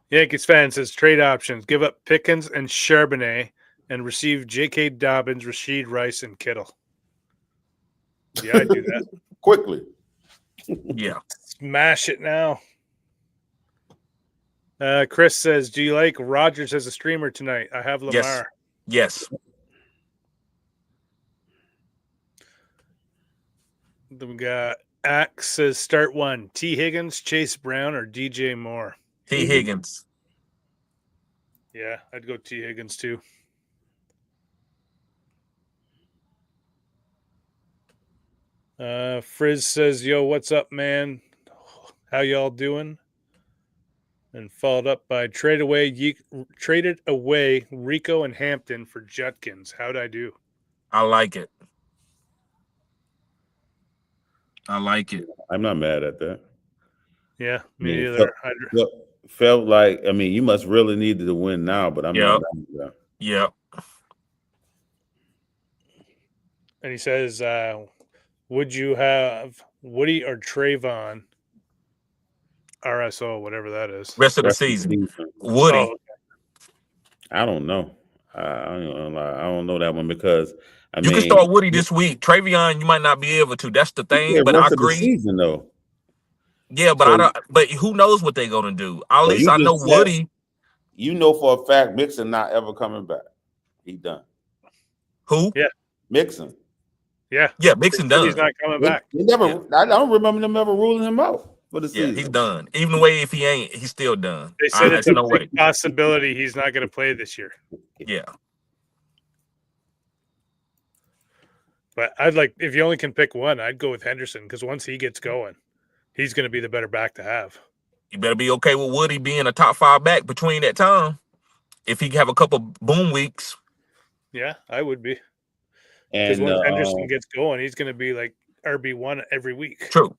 Speaker 1: Yankees fan says trade options: give up Pickens and Charbonnet, and receive J.K. Dobbins, Rashid Rice, and Kittle. Yeah, I do that
Speaker 4: quickly.
Speaker 5: Yeah,
Speaker 1: smash it now. Chris says, do you like Rodgers as a streamer tonight? I have Lamar.
Speaker 5: Yes.
Speaker 1: Then we got Axe says start one. T. Higgins, Chase Brown, or DJ Moore.
Speaker 5: T. Higgins.
Speaker 1: Yeah, I'd go T. Higgins too. Frizz says, yo, what's up, man? How y'all doing? And followed up by traded away Rico and Hampton for Judkins. How'd I do?
Speaker 5: I like it. I like it.
Speaker 4: I'm not mad at that.
Speaker 1: Yeah, me either.
Speaker 4: Felt like, I mean, you must really need to win now, but I'm not mad at that.
Speaker 5: Yep.
Speaker 1: And he says, would you have Woody or Trayvon? RSO, whatever that is.
Speaker 5: Rest of the season. Woody.
Speaker 1: Oh, okay.
Speaker 4: I don't know. I don't know that one because
Speaker 5: you can start Woody this week. Travion, you might not be able to. That's the thing. But I agree.
Speaker 4: Season, though.
Speaker 5: Yeah, but I don't. But who knows what they're gonna do? At least I know Woody.
Speaker 4: You know for a fact Mixon not ever coming back. He done.
Speaker 5: Who?
Speaker 1: Yeah,
Speaker 4: Mixon.
Speaker 1: Yeah,
Speaker 5: Mixon done.
Speaker 1: He's not coming back.
Speaker 4: He never. Yeah. I don't remember them ever ruling him out for the season.
Speaker 5: Yeah, he's done. Even the way if he ain't, he's still done.
Speaker 1: They said it's a big possibility he's not going to play this year.
Speaker 5: Yeah.
Speaker 1: But I'd like, if you only can pick one, I'd go with Henderson because once he gets going, he's going to be the better back to have.
Speaker 5: You better be okay with Woody being a top 5 back between that time. If he can have a couple boom weeks.
Speaker 1: Yeah, I would be.
Speaker 4: And
Speaker 1: once Henderson gets going, he's going to be like RB1 every week.
Speaker 5: True.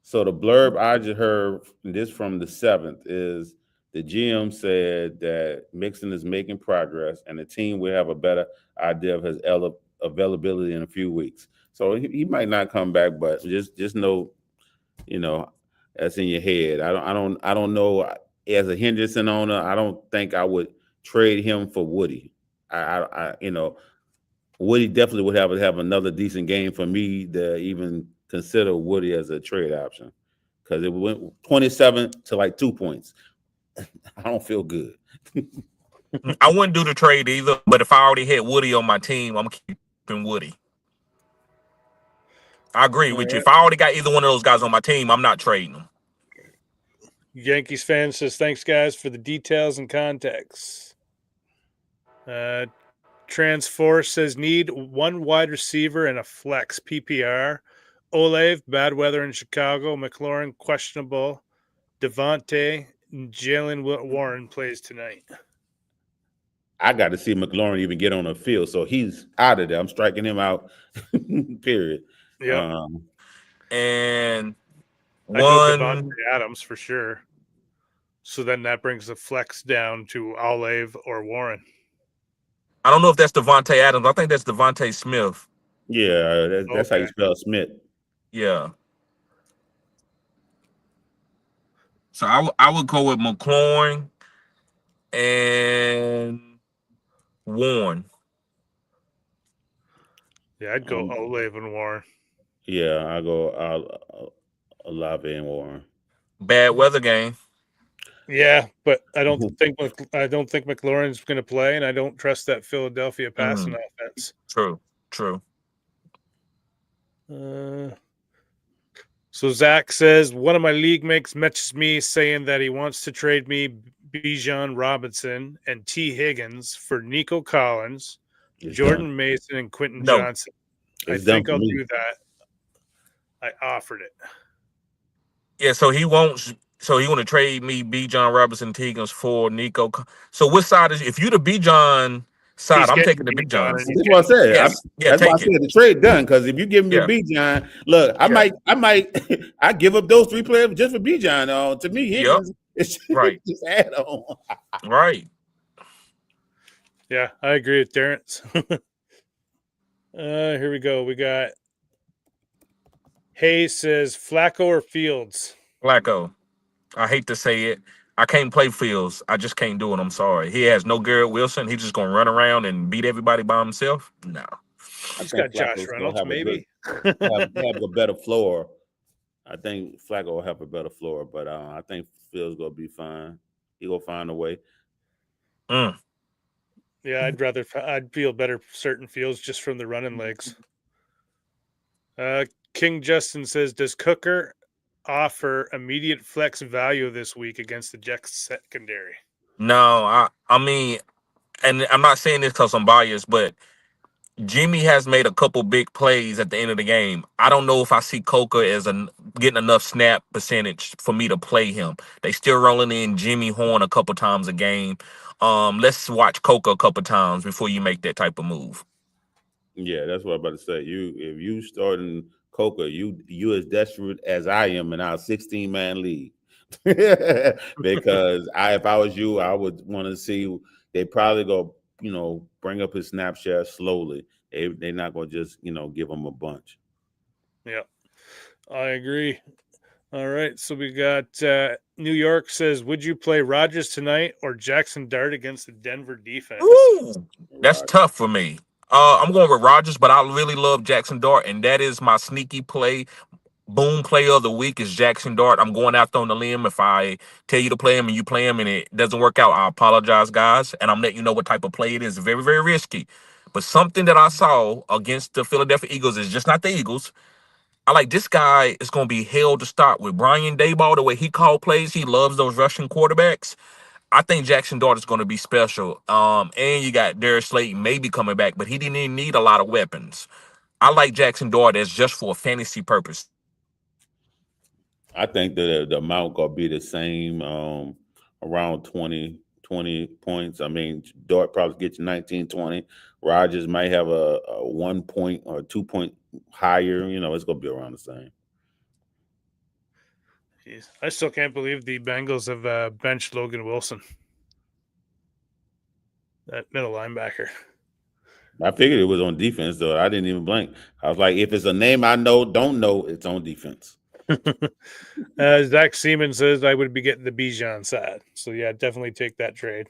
Speaker 4: So the blurb I just heard this from the 7th is the GM said that Mixon is making progress and the team will have a better idea of his availability in a few weeks. So he might not come back, but just know, that's in your head. I don't know. As a Henderson owner, I don't think I would trade him for Woody. Woody definitely would have to have another decent game for me to even consider Woody as a trade option because it went 27 to like 2 points. I don't feel good.
Speaker 5: I wouldn't do the trade either, but if I already had Woody on my team, I'm keeping Woody. I agree with you. If I already got either one of those guys on my team, I'm not trading them.
Speaker 1: Yankees fan says, thanks, guys, for the details and context. Transforce says, need one wide receiver and a flex PPR. Olave, bad weather in Chicago. McLaurin, questionable. Devontae, Jalen Warren plays tonight.
Speaker 4: I got to see McLaurin even get on the field, so he's out of there. I'm striking him out, period.
Speaker 1: Yeah.
Speaker 5: And
Speaker 1: I know Devontae Adams for sure. So then that brings the flex down to Olave or Warren.
Speaker 5: I don't know if that's Devontae Adams. I think that's Devontae Smith.
Speaker 4: Yeah, that's how you spell Smith.
Speaker 5: Yeah. So I would go with McLaurin and Warren.
Speaker 1: Yeah, I'd go Olave and Warren.
Speaker 4: Yeah, I go Olave and Warren.
Speaker 5: Bad weather game.
Speaker 1: Yeah, but I don't think McLaurin's going to play, and I don't trust that Philadelphia passing offense.
Speaker 5: True.
Speaker 1: So Zach says one of my league mates messages me saying that he wants to trade me Bijan Robinson and T. Higgins for Nico Collins, Jordan Mason, and Quentin Johnson. I think I'll do that. I offered it.
Speaker 5: Yeah, so he won't. So he want to trade me Bijan Robinson Higgins for Nico. So which side is? If you the Bijan side, I'm taking the Bijan.
Speaker 4: That's what I said.
Speaker 5: Yes.
Speaker 4: That's why I said the trade done. Because if you give me the Bijan, look, I might I give up those 3 players just for Bijan. To me, Higgins, it's just add on.
Speaker 5: Right.
Speaker 1: Yeah, I agree with Terrence. Here we go. We got Hayes says Flacco or Fields.
Speaker 5: Flacco. I hate to say it. I can't play Fields. I just can't do it. I'm sorry. He has no Garrett Wilson. He's just going to run around and beat everybody by himself. No.
Speaker 1: He's got Josh Reynolds, maybe.
Speaker 4: Have a better floor. I think Flacco will have a better floor, but I think Fields going to be fine. He will find a way.
Speaker 1: Yeah, I'd feel better certain Fields just from the running legs. King Justin says, does Cooker offer immediate flex value this week against the Jets secondary?
Speaker 5: No, I mean, and I'm not saying this because I'm biased, but Jimmy has made a couple big plays at the end of the game. I don't know if I see Coker as getting enough snap percentage for me to play him. They still rolling in Jimmy Horn a couple times a game. Let's watch Coker a couple times before you make that type of move.
Speaker 4: Yeah, that's what I'm about to say. If you starting Coker, you as desperate as I am in our 16-man league. Because if I was you, I would want to see they probably go, bring up his snap share slowly. They're not going to just, give him a bunch.
Speaker 1: Yeah, I agree. All right, so we got New York says, would you play Rodgers tonight or Jackson Dart against the Denver defense?
Speaker 5: Ooh, that's tough for me. I'm going with Rodgers, but I really love Jackson Dart, and that is my sneaky play. Boom player of the week is Jackson Dart. I'm going out on the limb. If I tell you to play him and you play him and it doesn't work out, I apologize, guys. And I'm letting you know what type of play it is. Very, very risky. But something that I saw against the Philadelphia Eagles is just not the Eagles. I like this guy is going to be held to start with Brian Daboll, the way he called plays. He loves those rushing quarterbacks. I think Jackson Dart is going to be special. And you got Darius Slayton maybe coming back, but he didn't even need a lot of weapons. I like Jackson Dart as just for a fantasy purpose.
Speaker 4: I think the amount going to be the same, around 20 points. I mean, Dart probably gets you 19, 20. Rodgers might have a 1 point or 2 point higher. It's going to be around the same.
Speaker 1: Jeez. I still can't believe the Bengals have benched Logan Wilson, that middle linebacker.
Speaker 4: I figured it was on defense, though. I didn't even blink. I was like, if it's a name I don't know, it's on defense.
Speaker 1: Zach Seaman says I would be getting the Bijan side. So, yeah, definitely take that trade.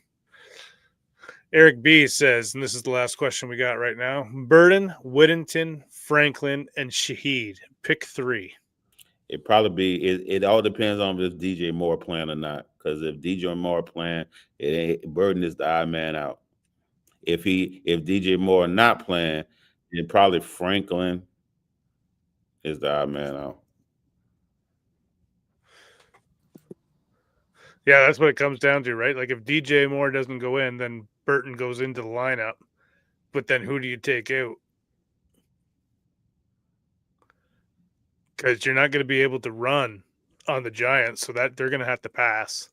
Speaker 1: Eric B says, and this is the last question we got right now, Burden, Whittington, Franklin, and Shaheed. Pick 3.
Speaker 4: It probably be it all depends on if DJ Moore playing or not. Because if DJ Moore playing, Burden is the odd man out. If DJ Moore not playing, then probably Franklin is the odd man out.
Speaker 1: Yeah, that's what it comes down to, right? Like if DJ Moore doesn't go in, then Burton goes into the lineup. But then who do you take out? Because you're not going to be able to run on the Giants, so that they're going to have to pass.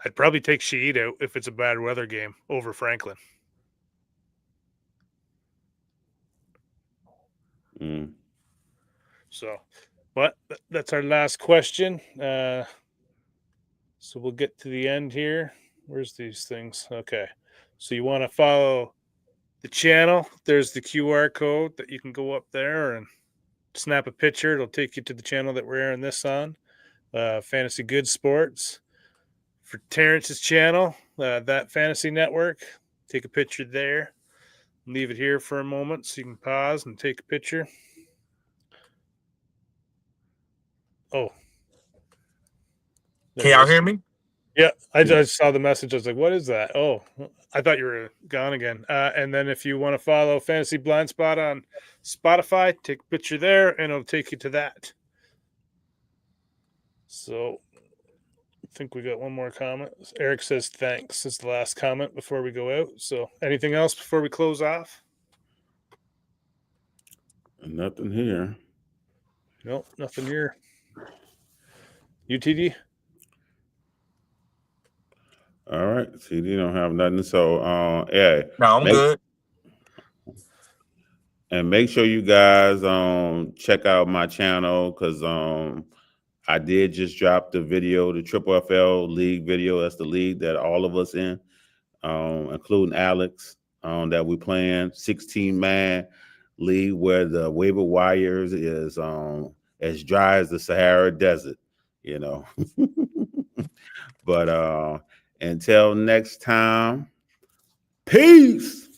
Speaker 1: I'd probably take Shaheed out if it's a bad weather game over Franklin. So, but that's our last question. So we'll get to the end here. Where's these things? Okay. So you want to follow the channel. There's the QR code that you can go up there and snap a picture. It'll take you to the channel that we're airing this on, Fantasy Good Sports. For Terrence's channel, that Fantasy Network, take a picture there. Leave it here for a moment so you can pause and take a picture. Oh.
Speaker 5: Can y'all hear me?
Speaker 1: Yeah, I just saw the message. I was like, what is that? Oh, I thought you were gone again. And then if you want to follow Fantasy Blind Spot on Spotify, take a picture there, and it'll take you to that. So I think we got one more comment. Eric says thanks. It's the last comment before we go out. So anything else before we close off?
Speaker 4: Nothing here.
Speaker 1: Nope, nothing here. UTD?
Speaker 4: All right. CD don't have nothing. So yeah.
Speaker 5: No, I'm good.
Speaker 4: And make sure you guys check out my channel because I did just drop the video, the Triple FL League video. That's the league that all of us in, including Alex, that we playing 16-man league where the waiver wires is as dry as the Sahara Desert, But until next time, peace.